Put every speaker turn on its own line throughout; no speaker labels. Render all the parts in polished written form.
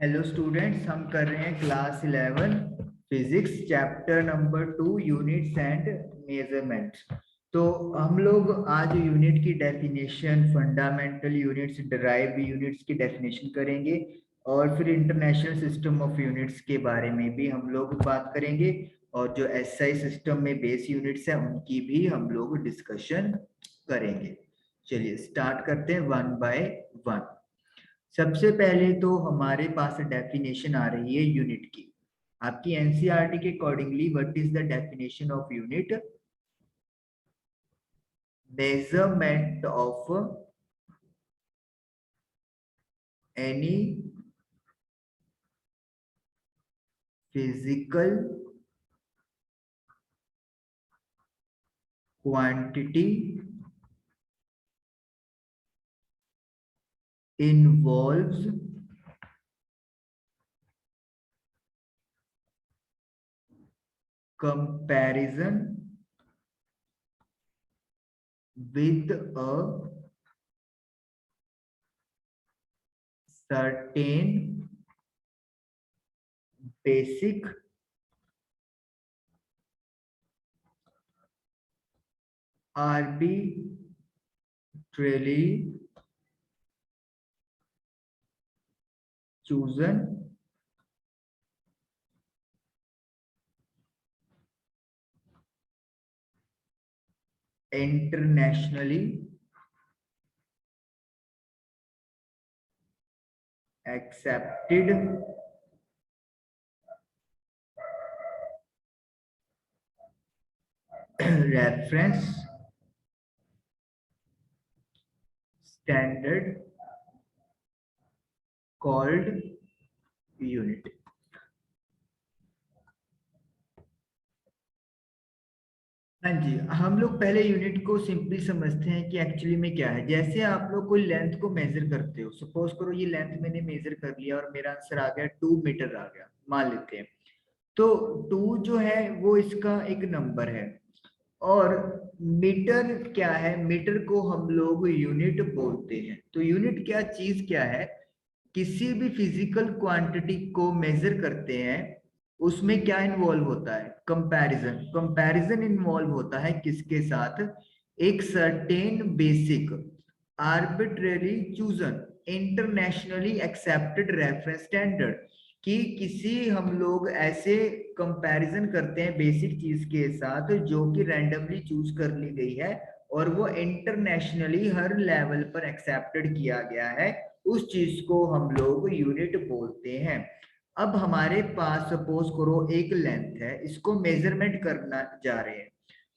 Hello students, हम कर रहे हैं class 11 physics chapter number 2 units and measurements. तो हम लोग आज यूनिट की definition, fundamental units, derived units की डेफिनेशन करेंगे और फिर इंटरनेशनल सिस्टम ऑफ यूनिट्स के बारे में भी हम लोग बात करेंगे और जो एसआई सिस्टम में बेस यूनिट्स हैं उनकी भी हम लोग डिस्कशन करेंगे। चलिए स्टार्ट करते हैं वन बाय वन। सबसे पहले तो हमारे पास डेफिनेशन आ रही है यूनिट की। आपकी एनसीईआरटी के accordingly what is the definition of unit? Measurement of any physical quantity involves comparison with a certain basic arbitrarily chosen internationally accepted reference standard called unit। हाँ जी, हम लोग पहले यूनिट को सिंपली समझते हैं कि एक्चुअली में क्या है। जैसे आप लोग कोई लेंथ को मेजर करते हो, सपोज करो ये लेंथ मैंने मेजर कर लिया और मेरा आंसर आ गया 2 मीटर आ गया, मान लेते हैं। तो 2 जो है वो इसका एक नंबर है और मीटर क्या है? मीटर को हम लोग यूनिट बोलते हैं। तो यूनिट क्या चीज क्या है? किसी भी फिजिकल क्वांटिटी को मेजर करते हैं, उसमें क्या इन्वॉल्व होता है? कंपैरिजन। कंपैरिजन इन्वॉल्व होता है किसके साथ? एक certain basic arbitrary chosen internationally accepted reference standard. कि किसी हम लोग ऐसे कंपैरिजन करते हैं बेसिक चीज के साथ जो कि रैंडमली चूज कर ली गई है और वो इंटरनेशनली हर लेवल पर एक्सेप्टेड किया गया है, उस चीज को हम लोग यूनिट बोलते हैं। अब हमारे पास सपोज करो एक लेंथ है, इसको मेजरमेंट करना जा रहे हैं,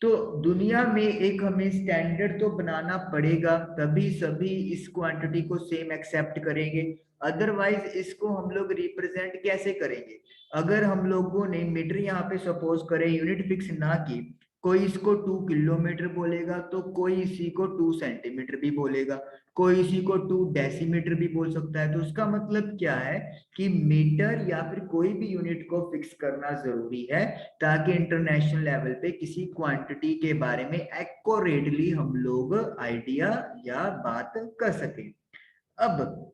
तो दुनिया में एक हमें स्टैंडर्ड तो बनाना पड़ेगा, तभी सभी इस क्वांटिटी को सेम एक्सेप्ट करेंगे। अदरवाइज इसको हम लोग रिप्रेजेंट कैसे करेंगे? अगर हम लोगों ने मीटर यहाँ पे सपोज करें यूनिट फिक्स ना की, कोई इसको 2 किलोमीटर बोलेगा तो कोई इसी को 2 सेंटीमीटर भी बोलेगा, कोई इसी को 2 डेसीमीटर भी बोल सकता है। तो उसका मतलब क्या है कि मीटर या फिर कोई भी यूनिट को फिक्स करना जरूरी है ताकि इंटरनेशनल लेवल पे किसी क्वांटिटी के बारे में एक्यूरेटली हम लोग आइडिया या बात कर सकें। अब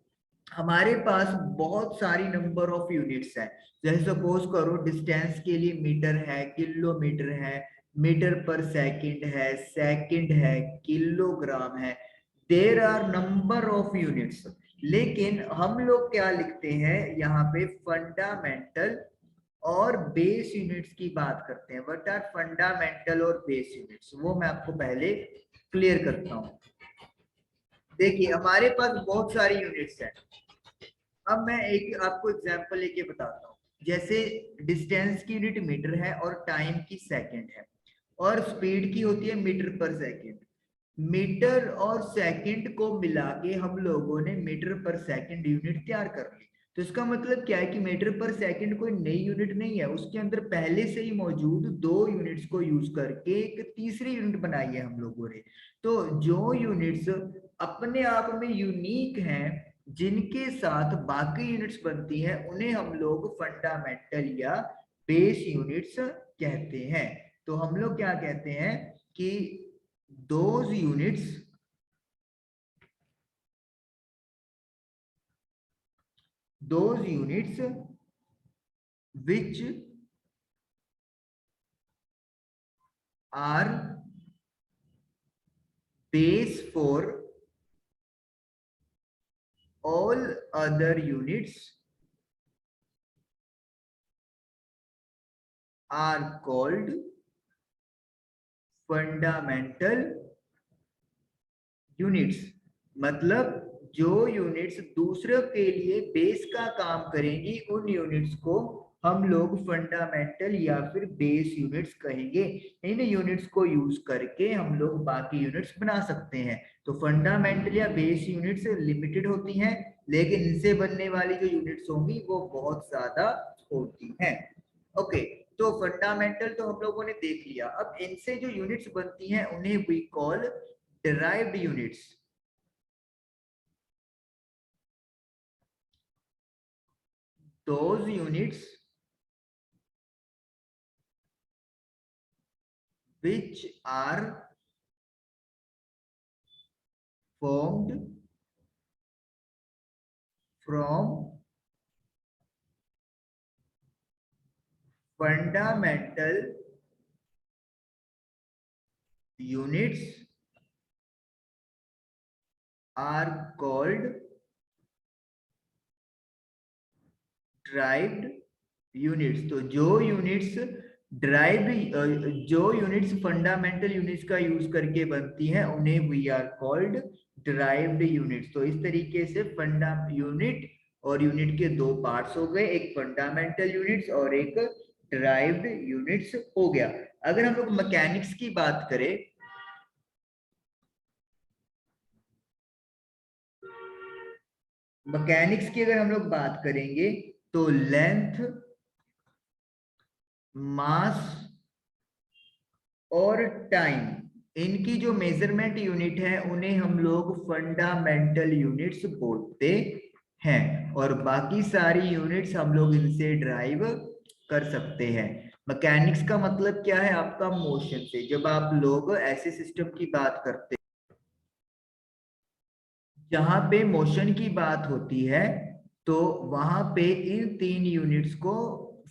हमारे पास बहुत सारी नंबर ऑफ यूनिट्स हैं। जैसे सपोज करो डिस्टेंस के लिए मीटर है, किलोमीटर है, मीटर पर सेकंड है, किलोग्राम है। There are number of units. लेकिन हम लोग क्या लिखते हैं यहाँ पे? फंडामेंटल और बेस यूनिट्स की बात करते हैं। व्हाट आर फंडामेंटल और बेस यूनिट्स, वो मैं आपको पहले क्लियर करता हूँ। देखिए हमारे पास बहुत सारी यूनिट्स हैं। अब मैं एक आपको एग्जांपल लेके बताता हूँ। जैसे डिस्टेंस की यूनिट मीटर है और टाइम की सेकंड है और स्पीड की होती है मीटर पर सेकंड। मीटर और सेकंड को मिला के हम लोगों ने मीटर पर सेकंड यूनिट तैयार कर ली। तो इसका मतलब क्या है कि मीटर पर सेकंड कोई नई यूनिट नहीं है, उसके अंदर पहले से ही मौजूद 2 यूनिट्स को यूज करके एक तीसरी यूनिट बनाई है हम लोगों ने। तो जो यूनिट्स अपने आप में यूनिक हैं, जिनके साथ बाकी यूनिट्स बनती हैं, उन्हें हम लोग फंडामेंटल या बेस यूनिट्स कहते हैं। तो हम लोग क्या कहते हैं कि those units those units which are base for all other units are called fundamental units. मतलब जो यूनिट्स दूसरों के लिए बेस का काम करेंगी उन यूनिट्स को हम लोग फंडामेंटल या फिर बेस यूनिट्स कहेंगे। इन यूनिट्स को यूज करके हम लोग बाकी यूनिट्स बना सकते हैं। तो फंडामेंटल या बेस यूनिट्स लिमिटेड होती हैं, लेकिन इनसे बनने वाली जो यूनिट्स होंगी वो बहुत ज्यादा होती हैं। ओके, तो फंडामेंटल तो हम लोगों ने देख लिया। अब इनसे जो यूनिट्स बनती हैं उन्हें we call derived units। those units which are formed from fundamental units are called derived units। तो जो यूनिट्स फंडामेंटल यूनिट्स का यूज करके बनती हैं उन्हें we are called derived units. तो इस तरीके से फंडा यूनिट और यूनिट के दो पार्ट्स हो गए, एक फंडामेंटल यूनिट्स और एक डिराइव्ड यूनिट्स हो गया। अगर हम लोग मैकेनिक्स की बात करें, मैकेनिक्स की अगर हम लोग बात करेंगे तो लेंथ, मास और टाइम, इनकी जो मेजरमेंट यूनिट है उन्हें हम लोग फंडामेंटल यूनिट्स बोलते हैं, और बाकी सारी यूनिट्स हम लोग इनसे ड्राइव कर सकते हैं। मैकेनिक्स का मतलब क्या है आपका? मोशन से। जब आप लोग ऐसे सिस्टम की बात करते हैं जहां पे मोशन की बात होती है, तो वहां पे इन तीन यूनिट्स को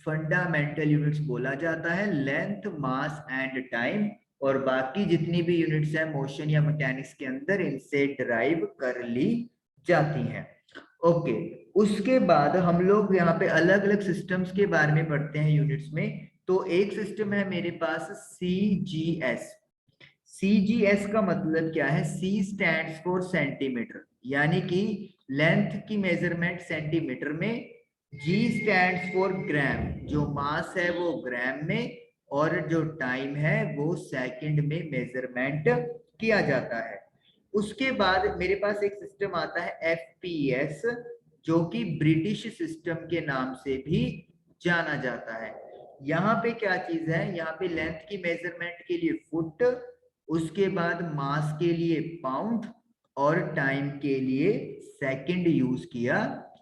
फंडामेंटल यूनिट्स बोला जाता है, लेंथ, मास एंड टाइम। और बाकी जितनी भी यूनिट्स हैं मोशन या मैकेनिक्स के अंदर, इनसे डिराइव कर ली जाती हैं। ओके, उसके बाद हम लोग यहाँ पे अलग अलग सिस्टम्स के बारे में पढ़ते हैं यूनिट्स में। तो एक सिस्टम है मेरे पास CGS। CGS का मतलब क्या है? C स्टैंड्स फॉर सेंटीमीटर, यानी कि लेंथ की मेजरमेंट सेंटीमीटर में। G स्टैंड्स फॉर ग्राम, जो मास है वो ग्राम में, और जो टाइम है वो सेकंड में मेजरमेंट किया जाता है। उसके बाद मेरे पास एक सिस्टम आता है FPS, जो कि ब्रिटिश सिस्टम के नाम से भी जाना जाता है। यहाँ पे क्या चीज है? यहाँ पे लेंथ की मेजरमेंट के लिए फुट, उसके बाद मास के लिए पाउंड, और टाइम के लिए सेकंड यूज किया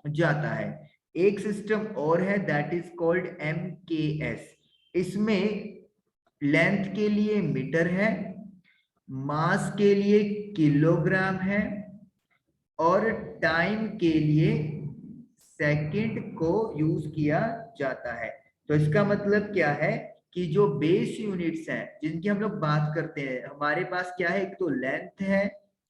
जाता है। एक सिस्टम और है, दैट इज कॉल्ड MKS। इसमें लेंथ के लिए मीटर है, मास के लिए किलोग्राम है, और टाइम के लिए सेकंड को यूज किया जाता है। तो इसका मतलब क्या है कि जो बेस यूनिट्स हैं जिनकी हम लोग बात करते हैं, हमारे पास क्या है? एक तो लेंथ है,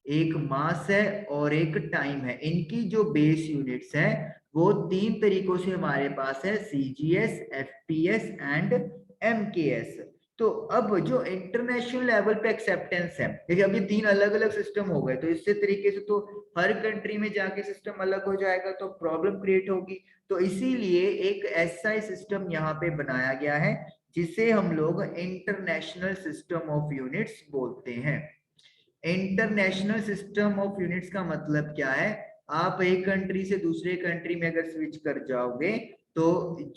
एक मास है और एक टाइम है। इनकी जो बेस यूनिट्स हैं वो तीन तरीकों से हमारे पास है, CGS, FPS एंड MKS। तो अब जो इंटरनेशनल लेवल पे एक्सेप्टेंस है, देखिए अभी तीन अलग अलग सिस्टम हो गए, तो इससे तरीके से तो हर कंट्री में जाके सिस्टम अलग हो जाएगा तो प्रॉब्लम क्रिएट होगी। तो इसीलिए एक ऐसा सिस्टम यहाँ पे बनाया गया है जिसे हम लोग इंटरनेशनल सिस्टम ऑफ यूनिट्स बोलते हैं। इंटरनेशनल सिस्टम ऑफ यूनिट्स का मतलब क्या है? आप एक कंट्री से दूसरे कंट्री में अगर स्विच कर जाओगे तो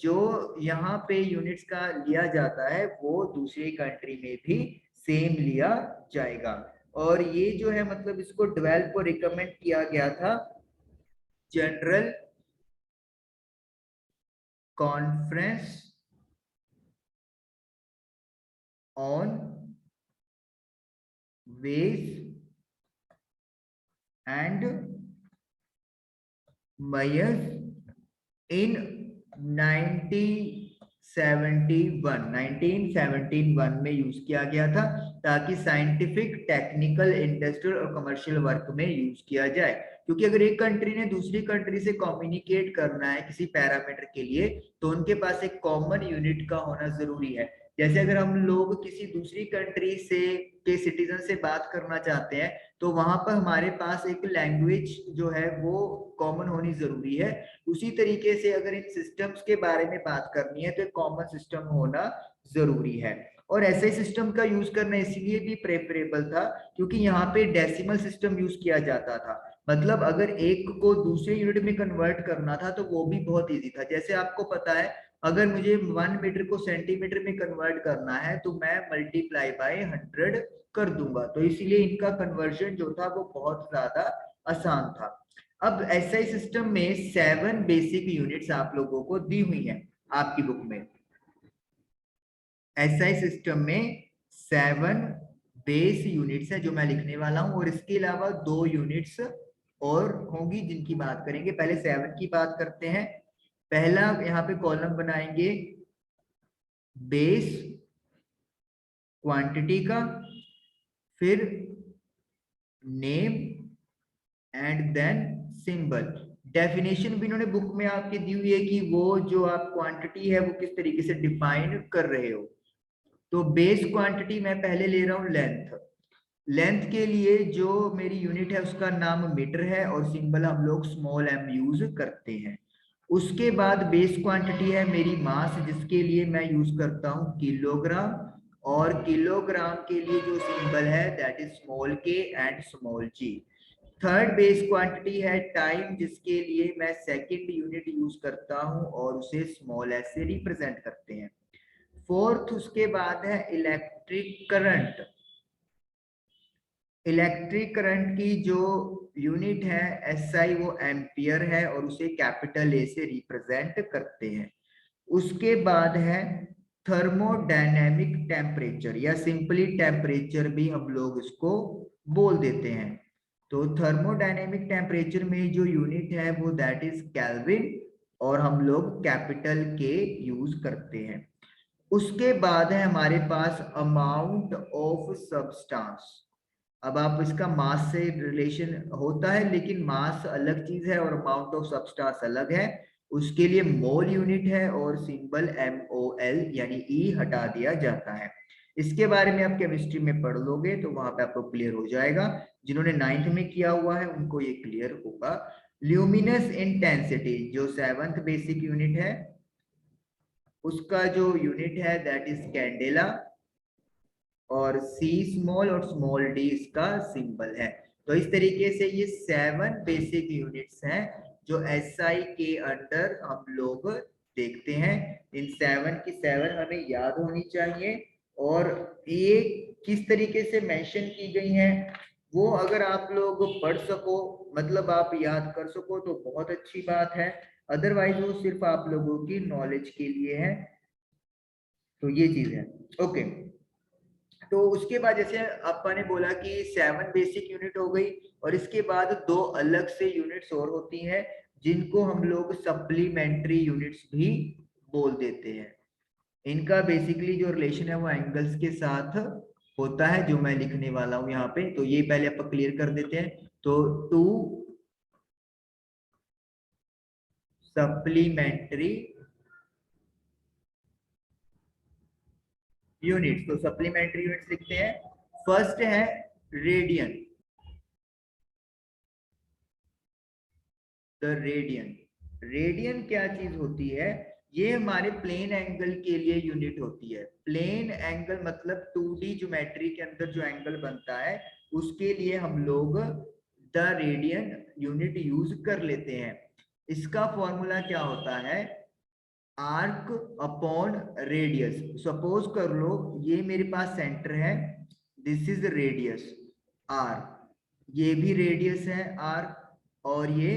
जो यहाँ पे यूनिट्स का लिया जाता है वो दूसरी कंट्री में भी सेम लिया जाएगा। और ये जो है मतलब इसको डेवलप और रिकमेंड किया गया था general conference on weights and measures in 1971 में यूज किया गया था, ताकि साइंटिफिक, टेक्निकल, इंडस्ट्रियल और कमर्शियल वर्क में यूज किया जाए। क्योंकि अगर एक कंट्री ने दूसरी कंट्री से कम्युनिकेट करना है किसी पैरामीटर के लिए, तो उनके पास एक कॉमन यूनिट का होना जरूरी है। जैसे अगर हम लोग किसी दूसरी कंट्री से के सिटीजन से बात करना चाहते हैं, तो वहां पर हमारे पास एक लैंग्वेज जो है वो कॉमन होनी जरूरी है। उसी तरीके से अगर इन सिस्टम्स के बारे में बात करनी है, तो एक कॉमन सिस्टम होना जरूरी है। और ऐसे सिस्टम का यूज करना इसलिए भी प्रेफरेबल था, क्योंकि यहाँ पे डेसिमल सिस्टम यूज किया जाता था। मतलब अगर एक को दूसरे यूनिट में कन्वर्ट करना था, तो वो भी बहुत इजी था। जैसे आपको पता है, अगर मुझे 1 मीटर को सेंटीमीटर में कन्वर्ट करना है, तो मैं मल्टीप्लाई बाय 100 कर दूंगा। तो इसीलिए इनका कन्वर्जन जो था वो बहुत ज्यादा आसान था। अब एसआई सिस्टम में 7 बेसिक यूनिट्स आप लोगों को दी हुई हैं आपकी बुक में। एसआई सिस्टम में 7 बेस यूनिट्स है जो मैं लिखने वाला हूं, और इसके अलावा 2 यूनिट्स और होंगी जिनकी बात करेंगे। पहले 7 की बात करते हैं। पहला यहाँ पे कॉलम बनाएंगे बेस क्वांटिटी का, फिर name and then symbol. Definition भी इन्होंने बुक में आपकी दी हुई है कि वो जो आप क्वांटिटी है वो किस तरीके से डिफाइन कर रहे हो। तो बेस क्वांटिटी मैं पहले ले रहा हूं लेंथ। लेंथ के लिए जो मेरी यूनिट है उसका नाम मीटर है, और सिंबल हम लोग स्मॉल एम यूज करते हैं। उसके बाद बेस क्वांटिटी है मेरी मास, जिसके लिए मैं यूज करता हूं किलोग्राम, और किलोग्राम के लिए जो सिंबल है that is small k and small g. Third base quantity है टाइम, जिसके लिए मैं सेकंड यूनिट यूज करता हूं और उसे स्मॉल एस से रिप्रेजेंट करते हैं। फोर्थ उसके बाद है इलेक्ट्रिक करंट। इलेक्ट्रिक करंट की जो यूनिट है एसआई, वो एम्पियर है, और उसे कैपिटल ए से रिप्रेजेंट करते हैं। उसके बाद है थर्मोडायनेमिक टेम्परेचर, या सिंपली टेम्परेचर भी हम लोग इसको बोल देते हैं। तो थर्मोडायनेमिक टेम्परेचर में जो यूनिट है वो दैट इज केल्विन, और हम लोग कैपिटल के यूज करते हैं। उसके बाद है हमारे पास अमाउंट ऑफ सब्सटेंस। अब आप इसका मास से रिलेशन होता है, लेकिन मास अलग चीज है और अमाउंट ऑफ सब्सटेंस अलग है। उसके लिए मोल यूनिट है, और सिंबल MOL यानी ई हटा दिया जाता है। इसके बारे में आप केमिस्ट्री में पढ़ लोगे तो वहां पे आपको क्लियर हो जाएगा। जिन्होंने 9th में किया हुआ है उनको ये क्लियर होगा। ल्यूमिनस इंटेंसिटी जो 7th बेसिक यूनिट है, उसका जो यूनिट है दैट इज कैंडेला, और सी स्मॉल और स्मॉल डी इसका सिंबल है। तो इस तरीके से ये 7 बेसिक यूनिट्स हैं जो एसआई के अंडर हम लोग देखते हैं। इन 7 की 7 हमें याद होनी चाहिए, और ये किस तरीके से मेंशन की गई हैं वो अगर आप लोग पढ़ सको, मतलब आप याद कर सको, तो बहुत अच्छी बात है। अदरवाइज वो सिर्फ आप लोगों की नॉलेज के लिए है। तो ये चीज है। ओके। तो उसके बाद जैसे आपा ने बोला कि 7 बेसिक यूनिट हो गई, और इसके बाद 2 अलग से यूनिट्स और होती हैं जिनको हम लोग सप्लीमेंट्री यूनिट्स भी बोल देते हैं। इनका बेसिकली जो रिलेशन है वो एंगल्स के साथ होता है, जो मैं लिखने वाला हूं यहाँ पे। तो ये पहले आप क्लियर कर देते हैं। तो 2 सप्लीमेंट्री यूनिट्स, तो सप्लीमेंट्री यूनिट्स लिखते हैं। फर्स्ट है रेडियन। The radian. रेडियन क्या चीज होती है? ये हमारे प्लेन एंगल के लिए यूनिट होती है। प्लेन एंगल मतलब 2D ज्योमेट्री के अंदर जो एंगल बनता है उसके लिए हम लोग द रेडियन यूनिट यूज कर लेते हैं। इसका फॉर्मूला क्या होता है? Arc upon radius. सपोज कर लो ये मेरे पास सेंटर है, दिस इज रेडियस आर, ये भी रेडियस है आर, और ये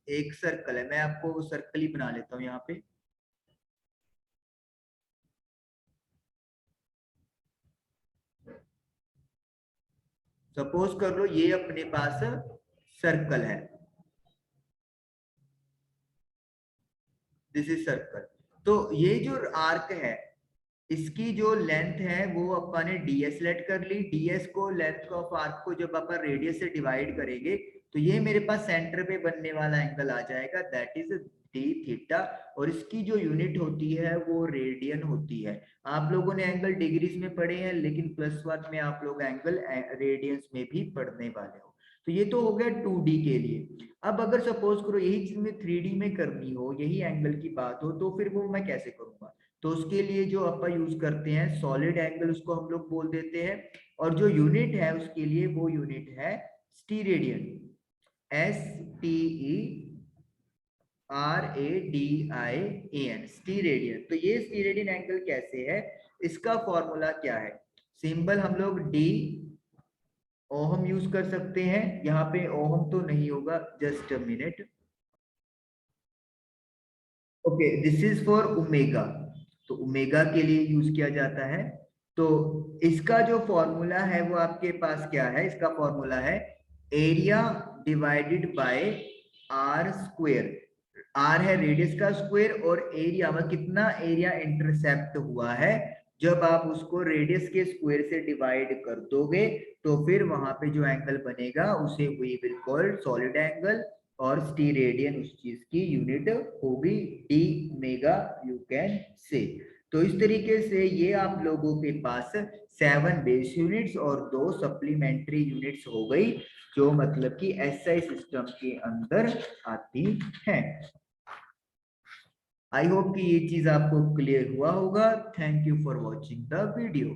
एक सर्कल है। मैं आपको सर्कल ही बना लेता हूं यहाँ पे। सपोज कर लो ये अपने पास सर्कल है। This is circle. तो ये जो आर्क है इसकी जो लेंथ है वो अपन ने ds लेट कर ली। ds को लेंथ ऑफ आर्क को जब अपन रेडियस से डिवाइड करेंगे तो ये मेरे पास सेंटर पे बनने वाला एंगल आ जाएगा, दैट इज डी थीटा। और इसकी जो यूनिट होती है वो रेडियन होती है। आप लोगों ने एंगल डिग्रीज में पढ़े हैं, लेकिन +1 में आप लोग एंगल रेडियंस में भी पढ़ने वाले हो। तो ये तो हो गया 2D के लिए। अब अगर सपोज करो यही चीज में 3D में करनी हो, यही एंगल की बात हो, तो फिर वो मैं कैसे करूंगा? तो उसके लिए जो अपन यूज करते हैं सॉलिड एंगल, उसको हम लोग बोल देते हैं। और जो यूनिट है उसके लिए वो यूनिट है स्टीरेडियन, STERADIAN, स्टीरेडियन। तो ये स्टीरेडियन एंगल कैसे है, इसका फॉर्मूला क्या है? सिंबल हम लोग डी ओहम यूज कर सकते हैं, यहाँ पे ओहम तो नहीं होगा, just a minute. Okay, this is for omega, तो ओमेगा के लिए यूज किया जाता है। तो इसका जो फॉर्मूला है वो आपके पास क्या है? इसका फॉर्मूला है area divided by r square. R है रेडियस का स्क्वायर, और एरिया में कितना एरिया इंटरसेप्ट हुआ है, जब आप उसको रेडियस के स्क्वायर से डिवाइड कर दोगे तो फिर वहां पे जो एंगल बनेगा उसे we will call solid angle. और स्टीरेडियन उस चीज की यूनिट होगी, D mega you can say. तो इस तरीके से ये आप लोगों के पास 7 बेस यूनिट्स और 2 सप्लीमेंट्री यूनिट्स हो गई, जो मतलब कि एसआई सिस्टम के अंदर आती है। आई होप कि ये चीज आपको क्लियर हुआ होगा। Thank you for watching the video.